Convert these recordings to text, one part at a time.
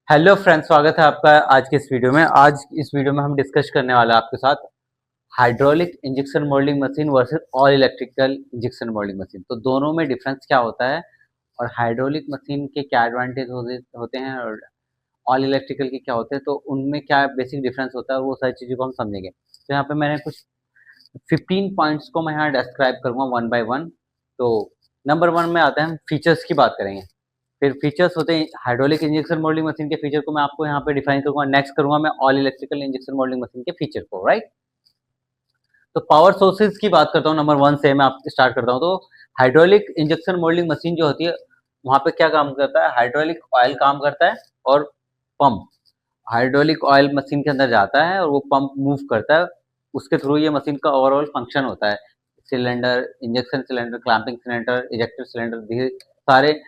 Hello friends, स्वागत है आपका आज के इस वीडियो में। आज इस वीडियो में हम डिस्कस करने वाला है आपके साथ hydraulic injection moulding machine versus all electrical injection moulding machine. तो दोनों में डिफरेंस क्या होता है और हाइड्रोलिक मशीन के क्या एडवांटेज होते हैं और ऑल इलेक्ट्रिकल के क्या होते हैं, तो उनमें क्या बेसिक डिफरेंस होता है, वो सारी चीज़ों को हम समझेंगे। तो यहाँ पे मैंने कुछ 15 पॉइंट्स को मैं यहाँ डिस्क्राइब करूँगा वन बाय वन। तो नंबर वन में आते हैं, हम फीचर्स की बात करेंगे। फिर फीचर्स होते हैं हाइड्रोलिक इंजेक्शन मोल्डिंग मशीन के फीचर को मैं आपको यहाँ पे डिफाइन करूंगा। नेक्स्ट करूंगा मैं all electrical injection moulding machine के फीचर को, राइट। तो पावर सोर्सेज की बात करता हूँ, नंबर वन से मैं आप स्टार्ट करता हूँ। तो हाइड्रोलिक इंजेक्शन मोल्डिंग मशीन जो होती है, वहाँ पे क्या काम करता है, हाइड्रोलिक ऑयल काम करता है और पंप हाइड्रोलिक ऑयल मशीन के अंदर जाता है और वो पंप मूव करता है। उसके थ्रू ये मशीन का ओवरऑल फंक्शन होता है। Cylinder, injection cylinder, clamping cylinder, ejector cylinder, धीरे सारे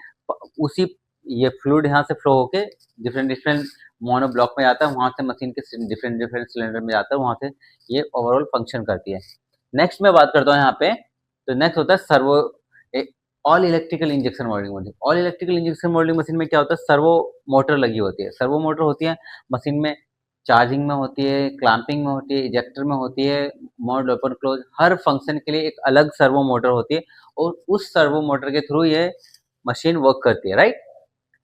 उसी ये फ्लूइड यहाँ से फ्लो होके डिफरेंट डिफरेंट मोनो ब्लॉक में जाता है, वहाँ से मशीन के डिफरेंट डिफरेंट सिलेंडर में जाता है, वहाँ से ये ओवरऑल फंक्शन करती है। नेक्स्ट मैं बात करता हूँ यहाँ पे। तो नेक्स्ट होता है servo all electrical injection moulding machine. All electrical injection moulding machine में क्या होता है, सर्वो मोटर लगी होती है। सर्वो मोटर होती है मशीन में, चार्जिंग में होती है, क्लैंपिंग में होती है, इजेक्टर में होती है, मोड ओपन क्लोज, हर फंक्शन के लिए एक अलग सर्वो मोटर होती है और उस सर्वो मोटर के थ्रू ये मशीन वर्क करती है, राइट।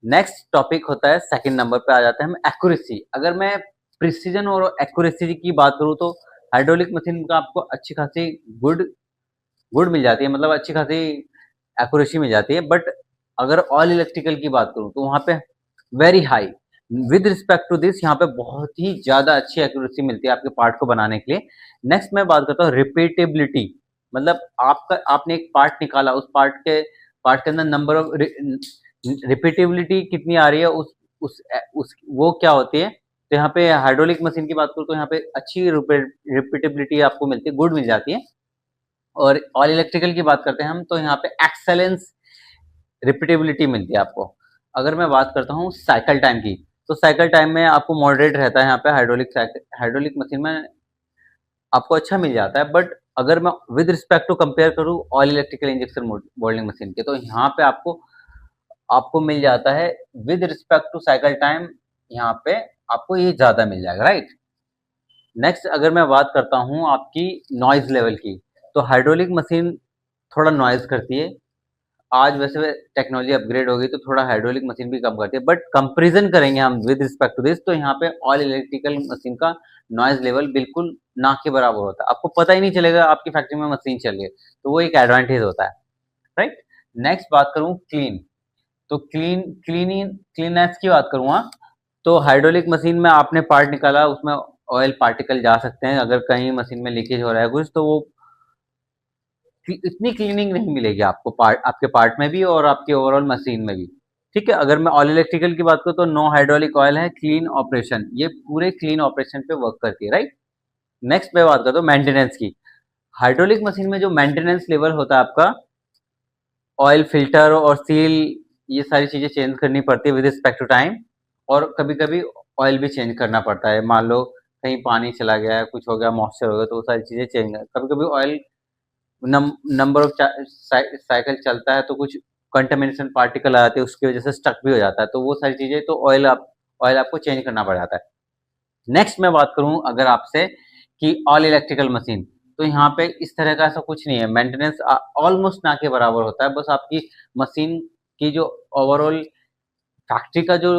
नेक्स्ट टॉपिक होता है, सेकंड नंबर पे आ जाते हैं हम, एक्यूरेसी। अगर मैं प्रिसीजन और एक्यूरेसी की बात करूँ तो हाइड्रोलिक मशीन का आपको अच्छी खासी गुड गुड मिल जाती है, मतलब अच्छी खासी एक्यूरेसी मिल जाती है। बट अगर ऑल इलेक्ट्रिकल की बात करूँ तो वहाँ पे very high, with respect to this, यहाँ पे बहुत ही ज़्यादा अच्छी एक्यूरेसी मिलती है आपके पार्ट को बनाने के लिए। नेक्स्ट मैं बात करता हूँ रिपीटेबिलिटी। मतलब आपका आपने एक पार्ट निकाला, उस पार्ट के अंदर नंबर ऑफ रिपीटेबिलिटी कितनी आ रही है, उस वो क्या होती है। तो यहाँ पे हाइड्रोलिक मशीन की बात करूँ तो यहाँ पे अच्छी रिपीटेबिलिटी आपको मिलती है, गुड मिल जाती है। और ऑल इलेक्ट्रिकल की बात करते हैं हम, तो यहाँ पे एक्सेलेंस रिपीटेबिलिटी मिलती है आपको। अगर मैं बात करता हूँ साइकिल टाइम की, तो साइकिल टाइम में आपको मॉडरेट रहता है यहाँ पे हाइड्रोलिक मशीन में आपको अच्छा मिल जाता है। बट अगर मैं विद रिस्पेक्ट टू कंपेयर करूँ oil electrical injection moulding machine के, तो यहाँ पे आपको आपको मिल जाता है with respect to cycle time, यहाँ पे आपको ये ज़्यादा मिल जाएगा, राइट। नेक्स्ट अगर मैं बात करता हूँ आपकी नॉइज़ लेवल की, तो हाइड्रोलिक मशीन थोड़ा नॉइज़ करती है। आज वैसे टेक्नोलॉजी अपग्रेड हो गई तो थोड़ा हाइड्रोलिक मशीन भी कम करती है, बट कंपैरिजन करेंगे हम विद रिस्पेक्ट टू दिस, तो यहाँ पे ऑल इलेक्ट्रिकल मशीन का नॉइज लेवल बिल्कुल ना के बराबर होता है। आपको पता ही नहीं चलेगा आपकी फैक्ट्री में मशीन चल रही है, तो वो एक एडवांटेज होता है, राइट। नेक्स्ट बात करूँ क्लीन, तो क्लीननेस की बात करूँगा। तो हाइड्रोलिक मशीन में आपने पार्ट निकाला, उसमें ऑयल पार्टिकल जा सकते हैं। अगर कहीं मशीन में लीकेज हो रहा है कुछ, तो वो इतनी क्लीनिंग नहीं मिलेगी आपको आपके पार्ट में भी और आपके ओवरऑल मशीन में भी, ठीक है। अगर मैं ऑल इलेक्ट्रिकल की बात करूँ तो नो हाइड्रोलिक ऑयल है, क्लीन ऑपरेशन, ये पूरे क्लीन ऑपरेशन पे वर्क करती है, राइट। नेक्स्ट मैं बात करता हूँ मेंटेनेंस की। हाइड्रोलिक मशीन में जो मेंटेनेंस लेवल होता है आपका, ऑयल फिल्टर और सील, ये सारी चीज़ें चेंज करनी पड़ती है विद रिस्पेक्ट टू टाइम। और कभी कभी ऑयल भी चेंज करना पड़ता है, मान लो कहीं पानी चला गया, कुछ हो गया, मॉइस्चर हो गया, तो वो सारी चीज़ें चेंज, कभी कभी ऑयल नंबर ऑफ साइकिल चलता है तो कुछ कंटेमिनेशन पार्टिकल आ जाते हैं, उसकी वजह से स्टक भी हो जाता है, तो वो सारी चीज़ें, तो ऑयल आपको चेंज करना पड़ जाता है। नेक्स्ट मैं बात करूं अगर आपसे कि ऑल इलेक्ट्रिकल मशीन, तो यहाँ पे इस तरह का ऐसा कुछ नहीं है। मेंटेनेंस ऑलमोस्ट ना के बराबर होता है। बस आपकी मशीन की जो ओवरऑल फैक्ट्री का जो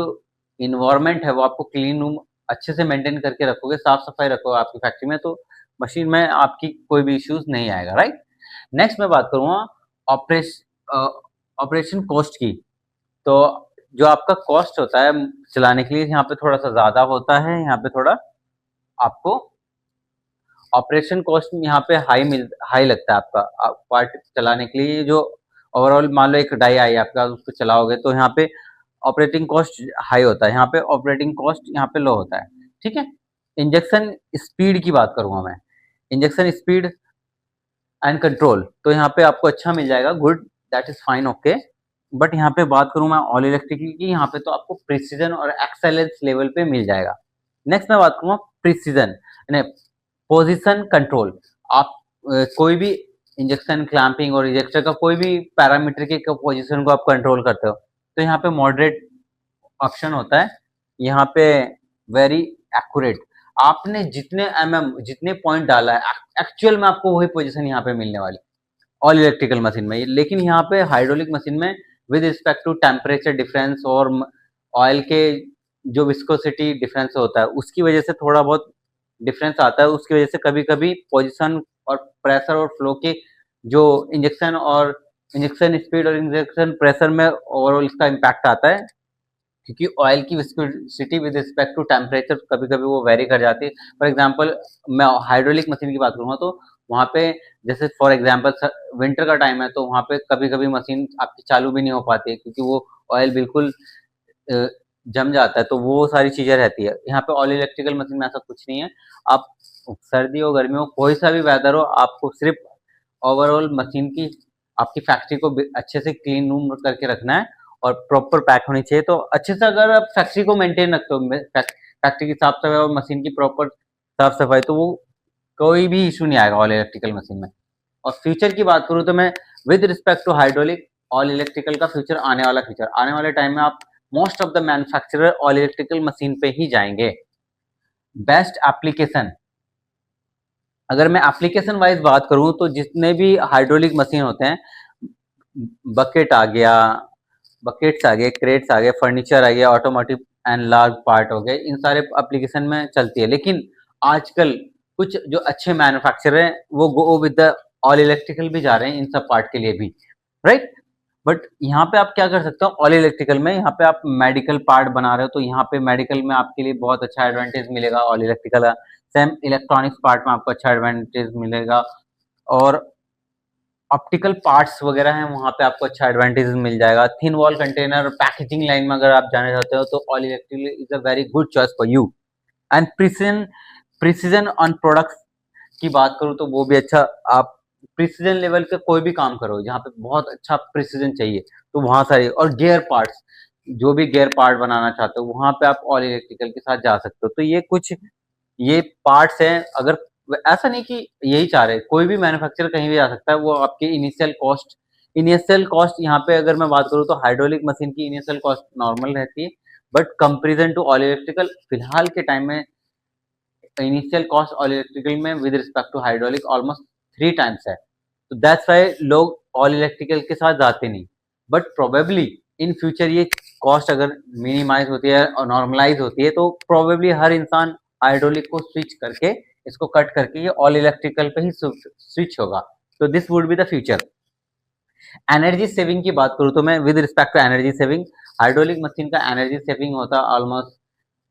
इन्वायरमेंट है, वो आपको क्लीन रूम अच्छे से मेंटेन करके रखोगे, साफ सफाई रखोगे आपकी फैक्ट्री में, तो मशीन में आपकी कोई भी इश्यूज नहीं आएगा, राइट। नेक्स्ट मैं बात करूँगा ऑपरेश ऑपरेशन कॉस्ट की। तो जो आपका कॉस्ट होता है चलाने के लिए, यहाँ पे थोड़ा सा ज़्यादा होता है। यहाँ पे थोड़ा आपको ऑपरेशन कॉस्ट यहाँ पे हाई लगता है आपका। पार्ट चलाने के लिए जो ओवरऑल, मान लो एक डाई आई आपका, उसको चलाओगे तो यहाँ पे ऑपरेटिंग कॉस्ट हाई होता है, यहाँ पे ऑपरेटिंग कॉस्ट यहाँ पे लो होता है, ठीक है। इंजेक्शन स्पीड की बात करूँगा मैं, इंजेक्शन स्पीड एंड कंट्रोल, तो यहाँ पे आपको अच्छा मिल जाएगा, good, that is fine, okay. But यहाँ पे बात करूँ मैं ऑल इलेक्ट्रिकल की, यहाँ पे तो आपको प्रिसीजन और एक्सेलेंस लेवल पे मिल जाएगा। नेक्स्ट मैं बात करूँगा प्रिसीजन, पोजीशन कंट्रोल। आप कोई भी इंजेक्शन, क्लैंपिंग और इजेक्टर का कोई भी पैरामीटर के पोजीशन को आप कंट्रोल करते हो, तो यहाँ पे मॉडरेट ऑप्शन होता है, यहाँ पे वेरी एक्यूरेट, आपने जितने जितने पॉइंट डाला है एक्चुअल में आपको वही पोजीशन यहाँ पे मिलने वाली ऑल इलेक्ट्रिकल मशीन में। लेकिन यहाँ पे हाइड्रोलिक मशीन में with respect to temperature difference और ऑयल के जो विस्कोसिटी डिफरेंस होता है उसकी वजह से थोड़ा बहुत डिफरेंस आता है। उसकी वजह से कभी कभी पोजिशन और प्रेशर और फ्लो के जो इंजेक्शन स्पीड और इंजेक्शन प्रेशर में ओवरऑल इसका इम्पैक्ट आता है, क्योंकि ऑयल की viscosity with respect to temperature कभी कभी वो वेरी कर जाती है। फॉर एग्जांपल मैं हाइड्रोलिक मशीन की बात करूँगा तो वहाँ पे जैसे फॉर एग्जांपल विंटर का टाइम है तो वहाँ पे कभी कभी मशीन आपकी चालू भी नहीं हो पाती है क्योंकि वो ऑयल बिल्कुल जम जाता है, तो वो सारी चीज़ें रहती है। यहाँ पे ऑल इलेक्ट्रिकल मशीन में ऐसा कुछ नहीं है। आप सर्दी हो गर्मी हो कोई सा भी वेदर हो, आपको सिर्फ ओवरऑल मशीन की आपकी फैक्ट्री को अच्छे से क्लीन रूम करके रखना है और प्रॉपर पैक होनी चाहिए। तो अच्छे से अगर आप फैक्ट्री को मेंटेन रखते हो, फैक्ट्री की साफ सफाई और मशीन की प्रॉपर साफ सफाई, तो वो कोई भी इशू नहीं आएगा ऑल इलेक्ट्रिकल मशीन में। और फ्यूचर की बात करूँ तो मैं with respect to hydraulic all electrical का फ्यूचर आने वाले टाइम में आप most of the manufacturer all electrical machine पे ही जाएंगे। बेस्ट एप्लीकेशन, अगर मैं एप्लीकेशन वाइज बात करूं तो जितने भी हाइड्रोलिक मशीन होते हैं, बकेट आ गया, बकेट्स आ गए, क्रेट्स आ गए, फर्नीचर आ गया, ऑटोमोटिव एंड लार्ज पार्ट हो गए, इन सारे एप्लीकेशन में चलती है। लेकिन आजकल कुछ जो अच्छे मैन्युफैक्चरर हैं वो go with the all electrical भी जा रहे हैं इन सब पार्ट के लिए भी, राइट। बट यहाँ पे आप क्या कर सकते हो ऑल इलेक्ट्रिकल में, यहाँ पे आप मेडिकल पार्ट बना रहे हो तो यहाँ पे मेडिकल में आपके लिए बहुत अच्छा एडवांटेज मिलेगा all electrical. Same electronics part में आपको अच्छा एडवांटेज मिलेगा, और ऑप्टिकल पार्ट्स वगैरह हैं वहाँ पे आपको अच्छा एडवांटेज मिल जाएगा। Thin wall container packaging line में अगर आप जाना चाहते हो तो all electrical is a very good choice for you. And precision on products की बात करूँ तो वो भी अच्छा, आप प्रिसीजन लेवल का कोई भी काम करो जहाँ पे बहुत अच्छा प्रिसीजन चाहिए तो वहाँ सारे, और गियर पार्ट्स, जो भी गियर पार्ट बनाना चाहते हो वहाँ पे आप ऑल इलेक्ट्रिकल के साथ जा सकते हो। तो ये कुछ ये पार्ट्स हैं। अगर ऐसा नहीं कि यही चाह रहे, कोई भी मैन्युफैक्चरर कहीं भी जा सकता है, वो आपकी इनिशियल कॉस्ट यहाँ पे अगर मैं बात करूँ तो हाइड्रोलिक मशीन की इनिशियल कॉस्ट नॉर्मल रहती है, but comparison to all electrical फिलहाल के टाइम में इनिशियल कॉस्ट ऑल इलेक्ट्रिकल में with respect to hydraulic almost 3 times है। तो दैट्स वाई लोग ऑल इलेक्ट्रिकल के साथ जाते नहीं, बट प्रोबेबली इन फ्यूचर ये कॉस्ट अगर मिनिमाइज होती है और नॉर्मलाइज होती है तो प्रोबेबली हर इंसान हाइड्रोलिक को स्विच करके, इसको कट करके ये ऑल इलेक्ट्रिकल पे ही स्विच होगा। तो this would be the future. Energy saving की बात करूँ तो मैं with respect to energy saving, hydraulic machine का एनर्जी सेविंग होता है ऑलमोस्ट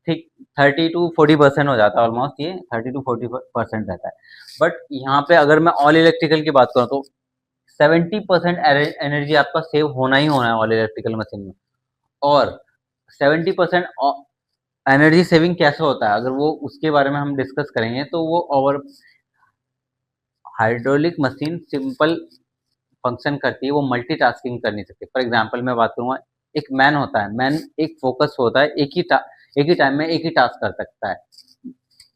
ठीक 30 to 40% हो जाता है, ऑलमोस्ट ये 30 to 40% रहता है। बट यहाँ पे अगर मैं ऑल इलेक्ट्रिकल की बात करूँ तो 70% एनर्जी आपका सेव होना ही होना है ऑल इलेक्ट्रिकल मशीन में। और 70% एनर्जी सेविंग कैसे होता है, अगर वो उसके बारे में हम डिस्कस करेंगे तो वो over hydraulic machine simple function करती है, वो मल्टीटास्किंग कर नहीं सकती। फॉर एग्जांपल मैं बात करूंगा, एक मैन होता है, मैन एक फोकस होता है, एक ही टाइम में एक ही टास्क कर सकता है।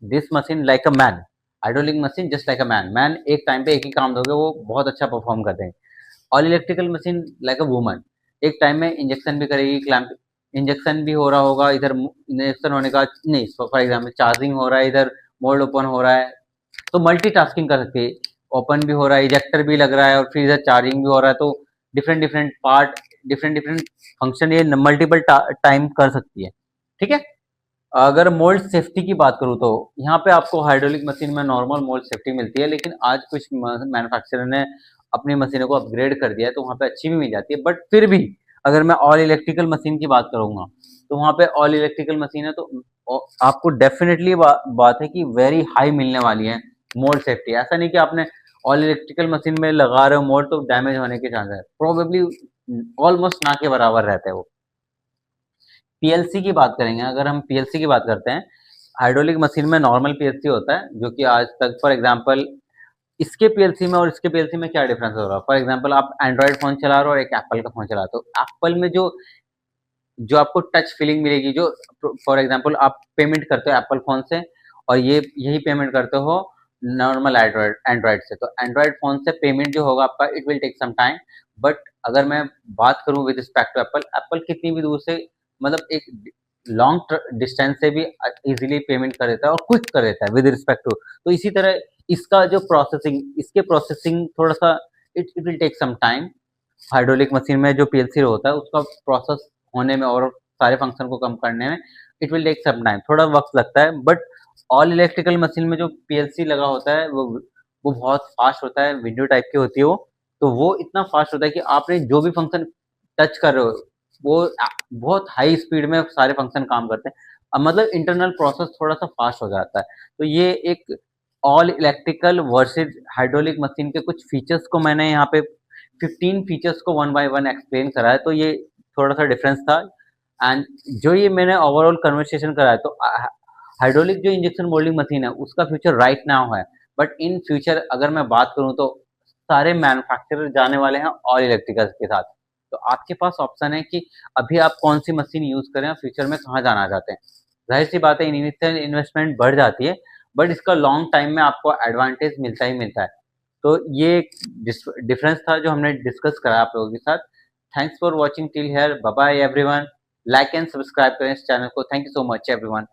This machine like a man, hydraulic machine just like a man, man एक टाइम पे एक ही काम दोगे वो बहुत अच्छा परफॉर्म करते हैं। All electrical machine like a woman, एक टाइम में इंजेक्शन भी करेगी, क्लैंप इंजेक्शन भी हो रहा होगा, इधर इंजेक्शन होने का नहीं, फॉर एग्जाम्पल चार्जिंग हो रहा है, इधर मोल्ड ओपन हो रहा है, तो मल्टीटास्किंग कर सकती है। ओपन भी हो रहा है, इजेक्टर भी लग रहा है और फिर इधर चार्जिंग भी हो रहा है, तो different different part, different different function ये मल्टीपल टाइम कर सकती है, ठीक है। अगर मोल्ड सेफ्टी की बात करूँ तो यहाँ पे आपको हाइड्रोलिक मशीन में नॉर्मल मोल्ड सेफ्टी मिलती है, लेकिन आज कुछ मैन्युफैक्चरर ने अपनी मशीनों को अपग्रेड कर दिया है तो वहाँ पे अच्छी भी मिल जाती है। बट फिर भी अगर मैं ऑल इलेक्ट्रिकल मशीन की बात करूंगा तो वहाँ पे ऑल इलेक्ट्रिकल मशीन है तो आपको डेफिनेटली बात है कि वेरी हाई मिलने वाली है मोल्ड सेफ्टी। ऐसा नहीं कि आपने ऑल इलेक्ट्रिकल मशीन में लगा रहे हो मोल्ड तो डैमेज होने के चांस है, प्रोबेबली ऑलमोस्ट ना के बराबर रहते हैं वो। पीएलसी की बात करेंगे, अगर हम पीएलसी की बात करते हैं, हाइड्रोलिक मशीन में नॉर्मल पीएलसी होता है जो कि आज तक, फॉर एग्जांपल इसके पीएलसी में और इसके पीएलसी में क्या डिफरेंस हो रहा है। फॉर एग्जांपल आप एंड्रॉइड फोन चला रहे हो और एक एप्पल का फोन चला रहे हो, तो एप्पल में जो जो आपको टच फीलिंग मिलेगी, जो फॉर एग्जांपल आप पेमेंट करते हो एप्पल फोन से और ये यही पेमेंट करते हो नॉर्मल एंड्रॉइड एंड्रॉइड से, तो एंड्रॉइड फोन से पेमेंट जो होगा आपका it will take some time. But अगर मैं बात करूं with respect to Apple, Apple कितनी भी दूर से, मतलब एक लॉन्ग डिस्टेंस से भी इजीली पेमेंट कर देता है और क्विक कर देता है विद रिस्पेक्ट टू। तो इसी तरह इसका जो इसके प्रोसेसिंग थोड़ा सा it will take some time. Hydraulic machine में जो पीएलसी होता है उसका प्रोसेस होने में और सारे फंक्शन को कम करने में it will take some time, थोड़ा वक्त लगता है। बट ऑल इलेक्ट्रिकल मशीन में जो पीएलसी लगा होता है वो बहुत फास्ट होता है, विंडो टाइप की होती है वो। तो वो इतना फास्ट होता है कि आपने जो भी फंक्शन टच कर रहे हो वो बहुत हाई स्पीड में सारे फंक्शन काम करते हैं। मतलब इंटरनल प्रोसेस थोड़ा सा फास्ट हो जाता है। तो ये एक all electrical versus hydraulic machine के कुछ फीचर्स को मैंने यहाँ पे 15 फीचर्स को वन बाय वन एक्सप्लेन करा है। तो ये थोड़ा सा डिफरेंस था। एंड जो ये मैंने ओवरऑल कन्वर्सेशन करा है, तो हाइड्रोलिक जो इंजेक्शन मोल्डिंग मशीन है उसका फ्यूचर राइट नाउ है। बट इन फ्यूचर अगर मैं बात करूं तो सारे मैन्युफैक्चरर जाने वाले हैं ऑल इलेक्ट्रिकल के साथ। तो आपके पास ऑप्शन है कि अभी आप कौन सी मशीन यूज करें और फ्यूचर में कहाँ जाना चाहते हैं। जाहिर सी बात है इनिशियल इन्वेस्टमेंट बढ़ जाती है, बट इसका लॉन्ग टाइम में आपको एडवांटेज मिलता ही मिलता है। तो ये डिफरेंस था जो हमने डिस्कस करा आप लोगों के साथ। Thanks for watching till here, bye bye everyone. Like and subscribe करें इस चैनल को। Thank you so much everyone.